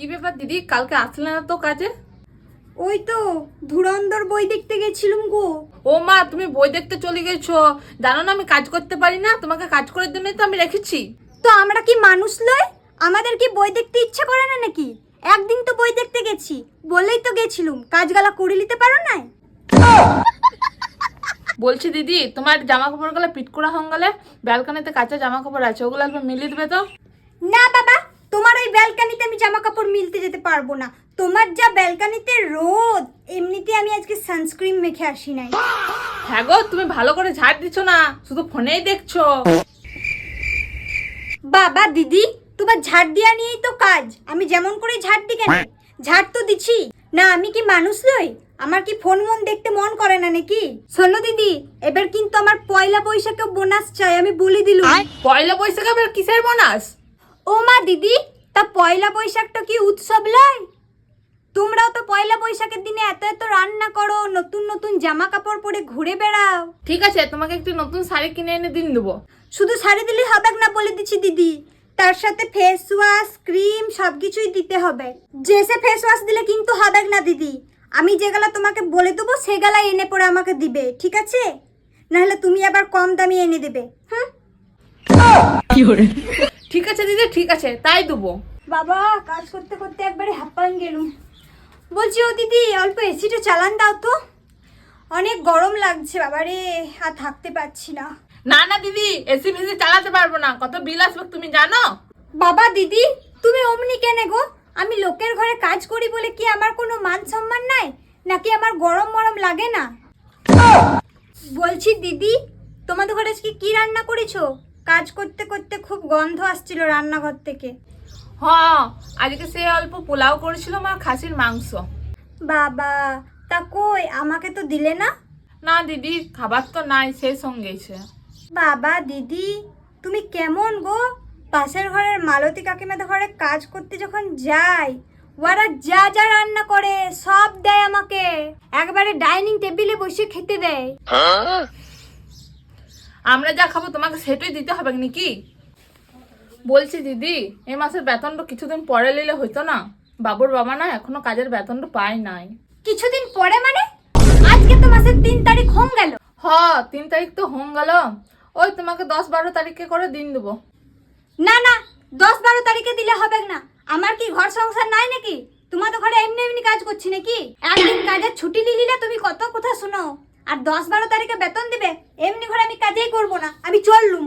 কি ব্যাপার দিদি, কালকে আসলে না তো কাজে? ওই তো ধুরন্ধর বই দেখতে গেছিলুম গো। ও মা, তুমি বই দেখতে চলে গেছো? জানো না আমি কাজ করতে পারি না, তোমাকে কাজ করার জন্যই তো আমি রেখেছি। তো আমরা কি মানুষ লয়? আমাদের কি বই দেখতে ইচ্ছা করে না নাকি? একদিন তো বই দেখতে গেছি বলেই তো গেছিলুম, কাজগালা করে নিতে পারো না? বলছি দিদি, তোমার জামা কাপড় গুলো পিট করা হয়ে গেলে ব্যালকনিতে কাঁচা জামা কাপড় আছে, ওগুলো একবার মিলিয়ে দেবে তো। না বাবা, তোমার ওই ব্যালকানিতে আমি জামা কাপড় মিলতে যেতে পারবো না। তোমার যা ব্যালকানিতে রোদ, এমনিতে আমি আজকে সানস্ক্রিন মেখে আসি নাই। হ্যাঁ গো, তুমি ভালো করে ঝাড় দিচ্ছ না, শুধু ফোনেই দেখছো। বাবা দিদি, তোমার ঝাড় দেওয়া নিয়েই তো কাজ। আমি যেমন করে ঝাড় দিই কেন? ঝাড় তো দিচ্ছি না। আমি কি মানুষ নই? আমার কি ফোন মন দেখতে মন করে না নাকি? শোনো দিদি, এবার কিন্তু আমার পয়লা বৈশাখে বোনাস চাই, আমি বলে দিলুম। পয়লা বৈশাখে আবার কিসের বোনাস? ও মা দিদি, তা পয়লা বৈশাখটা কি উৎসব নয়? তোমরাও তো পয়লা বৈশাখের দিনে এত এত রান্না করো, নতুন নতুন জামা কাপড় পরে ঘুরে বেড়াও। ঠিক আছে, তোমাকে একটু নতুন শাড়ি কিনে এনে দিন দেবো। শুধু শাড়ি দিলে হবে না বলে দিচ্ছি দিদি, তার সাথে ফেস ওয়াশ, ক্রিম সবকিছুই দিতে হবে। জেসে ফেস ওয়াশ দিলে কিন্তু হবে না দিদি। আমি যেগুলা তোমাকে বলে দেবো সেগুলা এনে পরে আমাকে দিবে, ঠিক আছে? নাহলে তুমি আবার কম দামি এনে দেবে। হুম, ঠিক আছে দিদি, ঠিক আছে, তাই দেবো। বাবা কাজ করতে করতে একবারে হাঁপান গেলুম। বলছি ও দিদি, অল্প এসিটা চালান দাও তো, অনেক গরম লাগছে বাবারে, আর থাকতে পারছি না। না না দিদি, এসি ফেসি চালাতে পারবো না, কত বিল আসবে তুমি জানো? বাবা দিদি, তুমি অমনি কেনে গো? আমি লোকের ঘরে কাজ করি বলে কি আমার কোনো মান সম্মান নাই নাকি? আমার গরম মরম লাগে না? বলছি দিদি, তোমাদের ঘরে আজকে কি রান্না করেছো? কাজ করতে করতে খুব গন্ধ আসছিল রান্নাঘর থেকে। হ্যাঁ, আজকে সে অল্প পোলাও করেছিলাম আর খাসির মাংস। বাবা, তা কই আমাকে তো দিলে না? না দিদি, খাবার তো নাই, শেষ হয়ে গেছে। বাবা দিদি, তুমি কেমন গো? পাশের ঘরের মালতী কাকিমাদের ঘরে কাজ করতে যখন যাই, ওরা যা যা রান্না করে সব দেয় আমাকে, একবারে ডাইনিং টেবিলে বসে খেতে দেয়। আমরা যা খাবো তোমাকে সেটাই দিতে হবে নাকি? বলছি দিদি, এই মাসের বেতনটা কিছুদিন পরে নিলে হইতো না? বাবুর বাবা না এখনো কাজের বেতনটা পায় নাই। কিছুদিন পরে মানে? আজকে তো মাসের 3 তারিখ হয়ে গেল। হ, 3 তারিখ তো হয়ে গেল। ওই তোমাকে 10-12 তারিখে করে দিন দেবো। না না, 10-12 তারিখে দিলে হবে না। আমার কি ঘর সংসার নাই নাকি? তোমাদের ঘরে এমনি এমনি কাজ করছি নাকি? একদিন কাজের ছুটি নিলে তুমি কত কথা শোনো, আর 10-12 তারিখে বেতন দিবে? এমনি ঘরে আমি কাজেই করবো না, আমি চললুম।